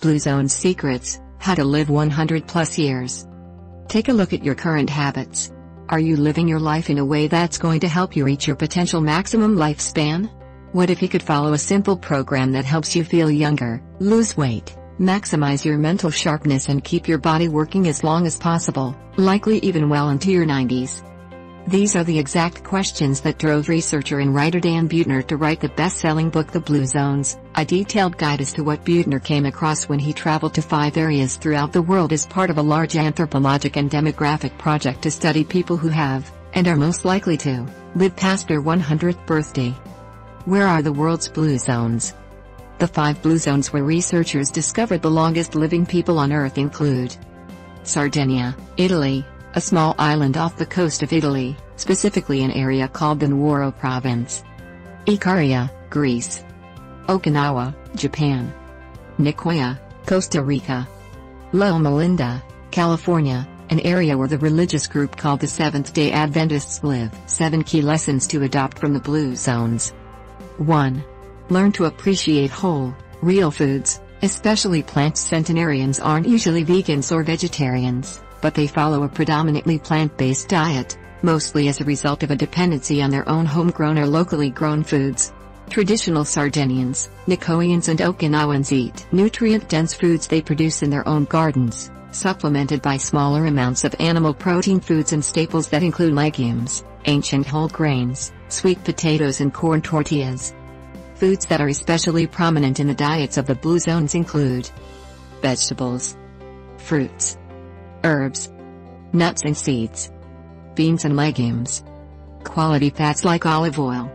Blue Zone's secrets, how to live 100 plus years. Take a look at your current habits. Are you living your life in a way that's going to help you reach your potential maximum lifespan? What if you could follow a simple program that helps you feel younger, lose weight, maximize your mental sharpness and keep your body working as long as possible, likely even well into your 90s? These are the exact questions that drove researcher and writer Buettner to write the best-selling book The Blue Zones, a detailed guide as to what Buettner came across when he traveled to 5 areas throughout the world as part of a large anthropologic and demographic project to study people who have, and are most likely to, live past their 100th birthday. Where are the world's blue zones? The 5 blue zones where researchers discovered the longest living people on Earth include Sardinia, Italy, a small island off the coast of Italy, specifically an area called the Nuoro province. Ikaria, Greece. Okinawa, Japan. Nicoya, Costa Rica. Loma Linda, California, an area where the religious group called the Seventh-day Adventists live. 7 key lessons to adopt from the blue zones. 1. Learn to appreciate whole, real foods, especially plants. Centenarians aren't usually vegans or vegetarians, but they follow a predominantly plant-based diet, mostly as a result of a dependency on their own homegrown or locally grown foods. Traditional Sardinians, Nicoyans and Okinawans eat nutrient-dense foods they produce in their own gardens, supplemented by smaller amounts of animal protein foods and staples that include legumes, ancient whole grains, sweet potatoes and corn tortillas. Foods that are especially prominent in the diets of the blue zones include vegetables, fruits, herbs, nuts and seeds, beans and legumes, quality fats like olive oil,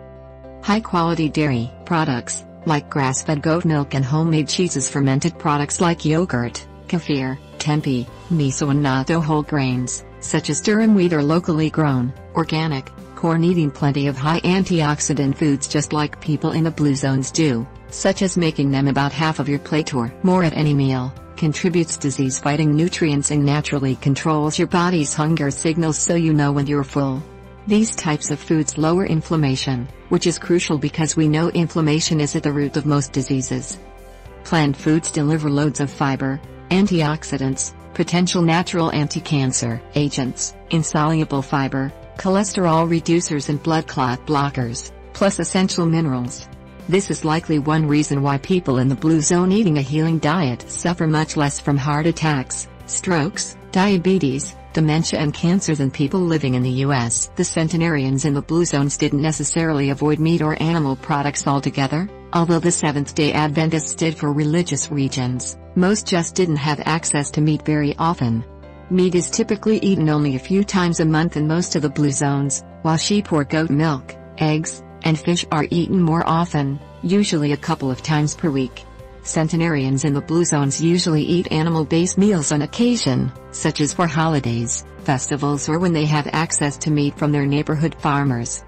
high-quality dairy products, like grass-fed goat milk and homemade cheeses, fermented products like yogurt, kefir, tempeh, miso and natto, whole grains, such as durum wheat or locally grown, organic, corn, eating plenty of high antioxidant foods just like people in the blue zones do, such as making them about half of your plate or more at any meal, contributes disease-fighting nutrients and naturally controls your body's hunger signals so you know when you're full. These types of foods lower inflammation, which is crucial because we know inflammation is at the root of most diseases. Plant foods deliver loads of fiber, antioxidants, potential natural anti-cancer agents, insoluble fiber, cholesterol reducers and blood clot blockers, plus essential minerals. This is likely one reason why people in the blue zone eating a healing diet suffer much less from heart attacks, strokes, diabetes, dementia and cancer than people living in the US. The centenarians in the blue zones didn't necessarily avoid meat or animal products altogether, although the Seventh-day Adventists did for religious regions. Most just didn't have access to meat very often. Meat is typically eaten only a few times a month in most of the blue zones, while sheep or goat milk, eggs, and fish are eaten more often, usually a couple of times per week. Centenarians in the blue zones usually eat animal-based meals on occasion, such as for holidays, festivals or when they have access to meat from their neighborhood farmers.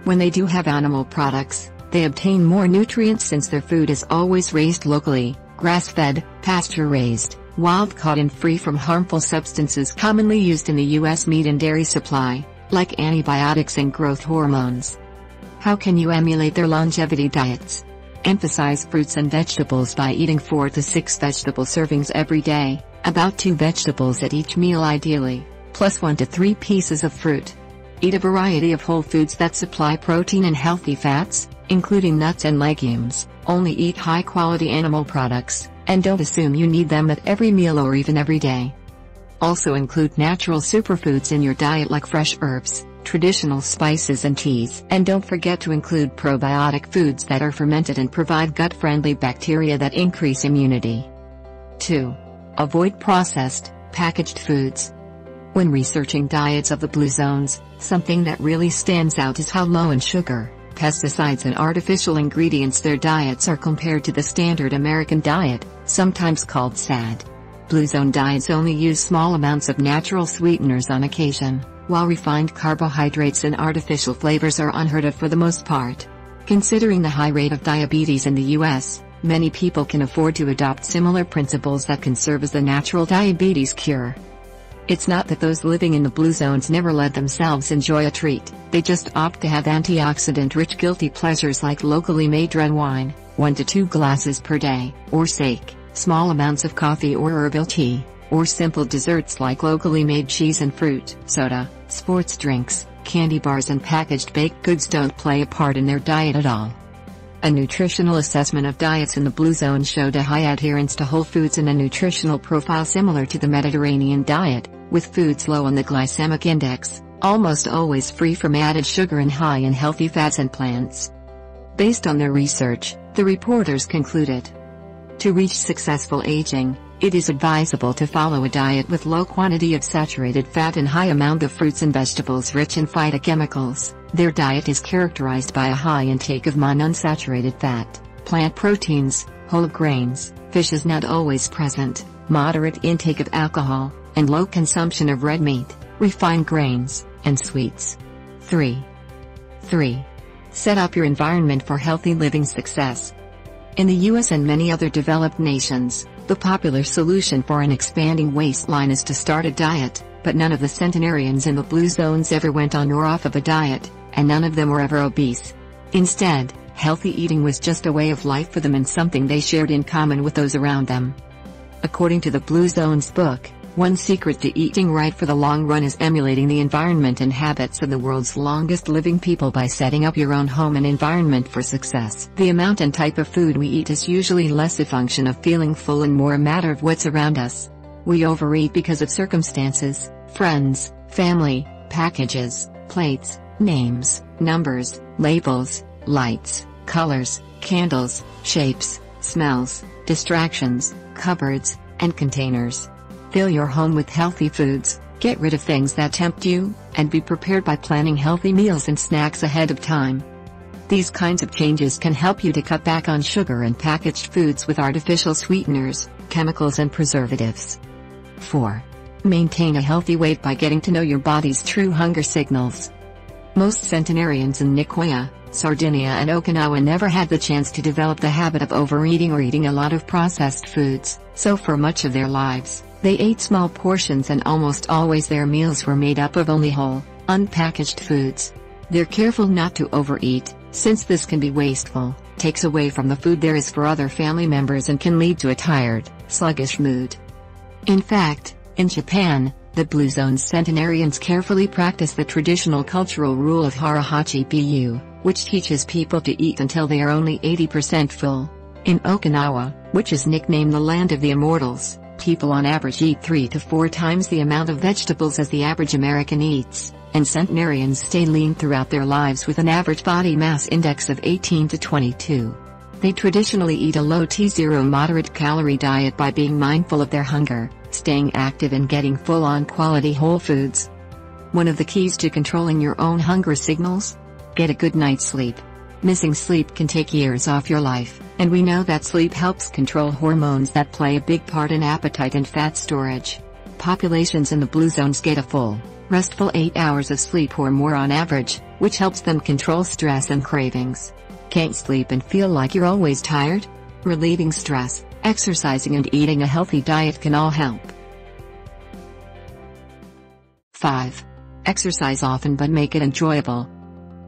When they do have animal products, they obtain more nutrients since their food is always raised locally, grass-fed, pasture-raised, wild-caught and free from harmful substances commonly used in the U.S. meat and dairy supply, like antibiotics and growth hormones. How can you emulate their longevity diets? Emphasize fruits and vegetables by eating 4 to 6 vegetable servings every day, about 2 vegetables at each meal ideally, plus 1 to 3 pieces of fruit. Eat a variety of whole foods that supply protein and healthy fats, including nuts and legumes. Only eat high-quality animal products, and don't assume you need them at every meal or even every day. Also include natural superfoods in your diet like fresh herbs, traditional spices and teas. And don't forget to include probiotic foods that are fermented and provide gut-friendly bacteria that increase immunity. 2. Avoid processed, packaged foods. When researching diets of the blue zones, something that really stands out is how low in sugar, pesticides and artificial ingredients their diets are compared to the standard American diet, sometimes called SAD. Blue zone diets only use small amounts of natural sweeteners on occasion, while refined carbohydrates and artificial flavors are unheard of for the most part. Considering the high rate of diabetes in the US, many people can afford to adopt similar principles that can serve as the natural diabetes cure. It's not that those living in the blue zones never let themselves enjoy a treat, they just opt to have antioxidant-rich guilty pleasures like locally made red wine, 1 to 2 glasses per day, or sake, small amounts of coffee or herbal tea, or simple desserts like locally made cheese and fruit. Soda, sports drinks, candy bars and packaged baked goods don't play a part in their diet at all. A nutritional assessment of diets in the Blue Zone showed a high adherence to whole foods and a nutritional profile similar to the Mediterranean diet, with foods low on the glycemic index, almost always free from added sugar and high in healthy fats and plants. Based on their research, the reporters concluded, to reach successful aging, it is advisable to follow a diet with low quantity of saturated fat and high amount of fruits and vegetables rich in phytochemicals. Their diet is characterized by a high intake of monounsaturated fat, plant proteins, whole grains, fish is not always present, moderate intake of alcohol, and low consumption of red meat, refined grains, and sweets. 3. Set up your environment for healthy living success. In the US and many other developed nations, the popular solution for an expanding waistline is to start a diet, but none of the centenarians in the Blue Zones ever went on or off of a diet, and none of them were ever obese. Instead, healthy eating was just a way of life for them and something they shared in common with those around them. According to the Blue Zones book, one secret to eating right for the long run is emulating the environment and habits of the world's longest living people by setting up your own home and environment for success. The amount and type of food we eat is usually less a function of feeling full and more a matter of what's around us. We overeat because of circumstances, friends, family, packages, plates, names, numbers, labels, lights, colors, candles, shapes, smells, distractions, cupboards, and containers. Fill your home with healthy foods, get rid of things that tempt you, and be prepared by planning healthy meals and snacks ahead of time. These kinds of changes can help you to cut back on sugar and packaged foods with artificial sweeteners, chemicals and preservatives. 4. Maintain a healthy weight by getting to know your body's true hunger signals. Most centenarians in Nicoya, Sardinia and Okinawa never had the chance to develop the habit of overeating or eating a lot of processed foods, so for much of their lives, they ate small portions and almost always their meals were made up of only whole, unpackaged foods. They're careful not to overeat, since this can be wasteful, takes away from the food there is for other family members and can lead to a tired, sluggish mood. In fact, in Japan, the Blue Zone centenarians carefully practice the traditional cultural rule of harahachi-pu, which teaches people to eat until they are only 80% full. In Okinawa, which is nicknamed the land of the immortals, people on average eat 3 to 4 times the amount of vegetables as the average American eats, and centenarians stay lean throughout their lives with an average body mass index of 18 to 22. They traditionally eat a low T0 moderate calorie diet by being mindful of their hunger, staying active and getting full-on quality whole foods. One of the keys to controlling your own hunger signals? Get a good night's sleep. Missing sleep can take years off your life, and we know that sleep helps control hormones that play a big part in appetite and fat storage. Populations in the Blue Zones get a full, restful 8 hours of sleep or more on average, which helps them control stress and cravings. Can't sleep and feel like you're always tired? Relieving stress, exercising and eating a healthy diet can all help. 5. Exercise often but make it enjoyable.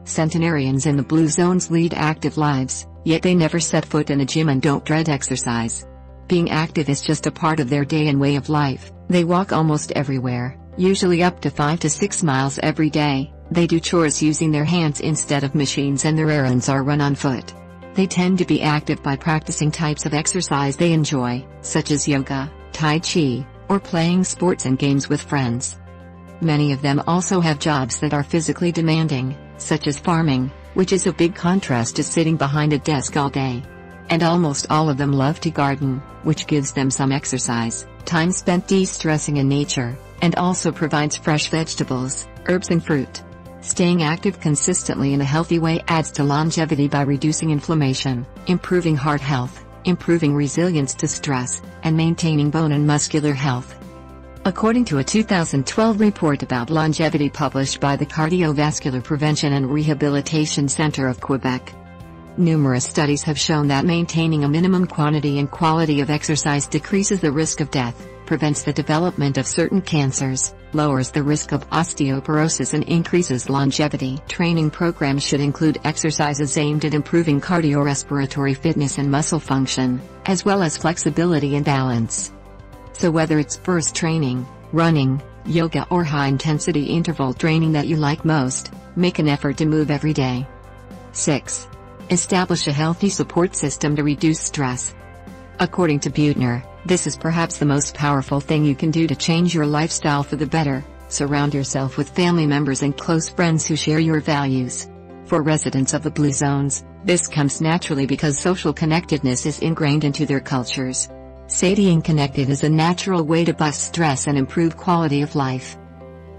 Centenarians in the Blue Zones lead active lives, yet they never set foot in a gym and don't dread exercise. Being active is just a part of their day and way of life. They walk almost everywhere, usually up to 5 to 6 miles every day. They do chores using their hands instead of machines and their errands are run on foot. They tend to be active by practicing types of exercise they enjoy, such as yoga, tai chi, or playing sports and games with friends. Many of them also have jobs that are physically demanding, such as farming, which is a big contrast to sitting behind a desk all day. And almost all of them love to garden, which gives them some exercise, time spent de-stressing in nature, and also provides fresh vegetables, herbs and fruit. Staying active consistently in a healthy way adds to longevity by reducing inflammation, improving heart health, improving resilience to stress, and maintaining bone and muscular health. According to a 2012 report about longevity published by the Cardiovascular Prevention and Rehabilitation Center of Quebec, numerous studies have shown that maintaining a minimum quantity and quality of exercise decreases the risk of death, prevents the development of certain cancers, lowers the risk of osteoporosis and increases longevity. Training programs should include exercises aimed at improving cardiorespiratory fitness and muscle function, as well as flexibility and balance. So whether it's burst training, running, yoga or high-intensity interval training that you like most, make an effort to move every day. 6. Establish a healthy support system to reduce stress. According to Buettner, this is perhaps the most powerful thing you can do to change your lifestyle for the better. Surround yourself with family members and close friends who share your values. For residents of the Blue Zones, this comes naturally because social connectedness is ingrained into their cultures. Staying connected is a natural way to bust stress and improve quality of life.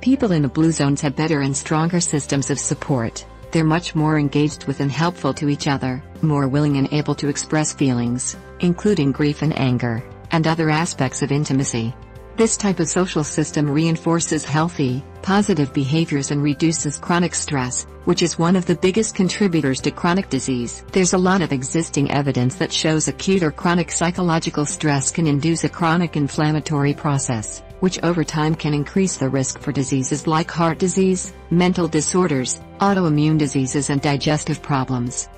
People in the Blue Zones have better and stronger systems of support. They're much more engaged with and helpful to each other, more willing and able to express feelings, including grief and anger, and other aspects of intimacy. This type of social system reinforces healthy, positive behaviors and reduces chronic stress, which is one of the biggest contributors to chronic disease. There's a lot of existing evidence that shows acute or chronic psychological stress can induce a chronic inflammatory process, which over time can increase the risk for diseases like heart disease, mental disorders, autoimmune diseases and digestive problems.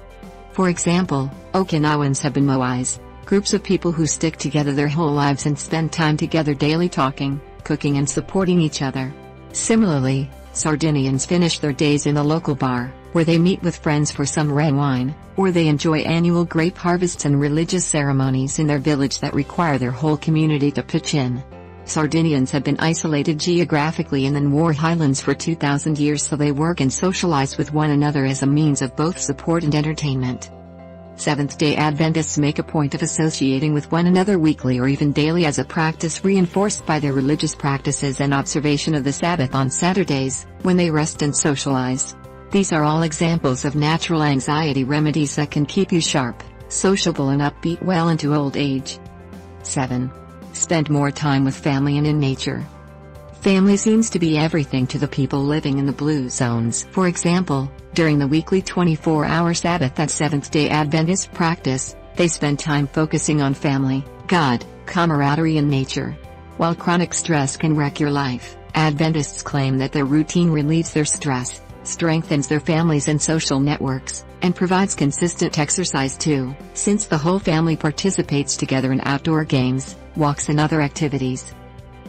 For example, Okinawans have been moais, groups of people who stick together their whole lives and spend time together daily talking, cooking and supporting each other. Similarly, Sardinians finish their days in a local bar, where they meet with friends for some red wine, or they enjoy annual grape harvests and religious ceremonies in their village that require their whole community to pitch in. Sardinians have been isolated geographically in the Noor Highlands for 2,000 years, so they work and socialize with one another as a means of both support and entertainment. Seventh-day Adventists make a point of associating with one another weekly or even daily as a practice reinforced by their religious practices and observation of the Sabbath on Saturdays, when they rest and socialize. These are all examples of natural anxiety remedies that can keep you sharp, sociable and upbeat well into old age. 7. Spend more time with family and in nature. Family seems to be everything to the people living in the Blue Zones. For example, during the weekly 24-hour Sabbath that Seventh-day Adventists practice, they spend time focusing on family, God, camaraderie and nature. While chronic stress can wreck your life, Adventists claim that their routine relieves their stress, strengthens their families and social networks, and provides consistent exercise too, since the whole family participates together in outdoor games, walks and other activities.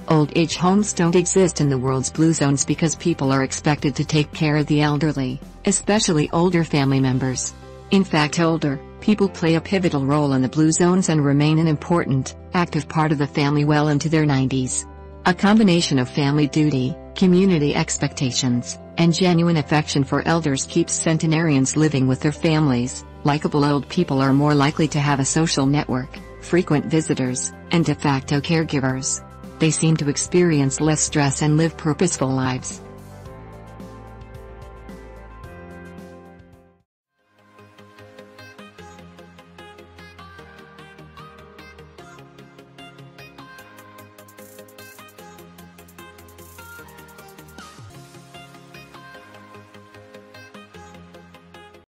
Old age homes don't exist in the world's Blue Zones because people are expected to take care of the elderly, especially older family members. In fact, older people play a pivotal role in the Blue Zones and remain an important, active part of the family well into their 90s. A combination of family duty, community expectations, and genuine affection for elders keeps centenarians living with their families. Likeable old people are more likely to have a social network, frequent visitors, and de facto caregivers. They seem to experience less stress and live purposeful lives.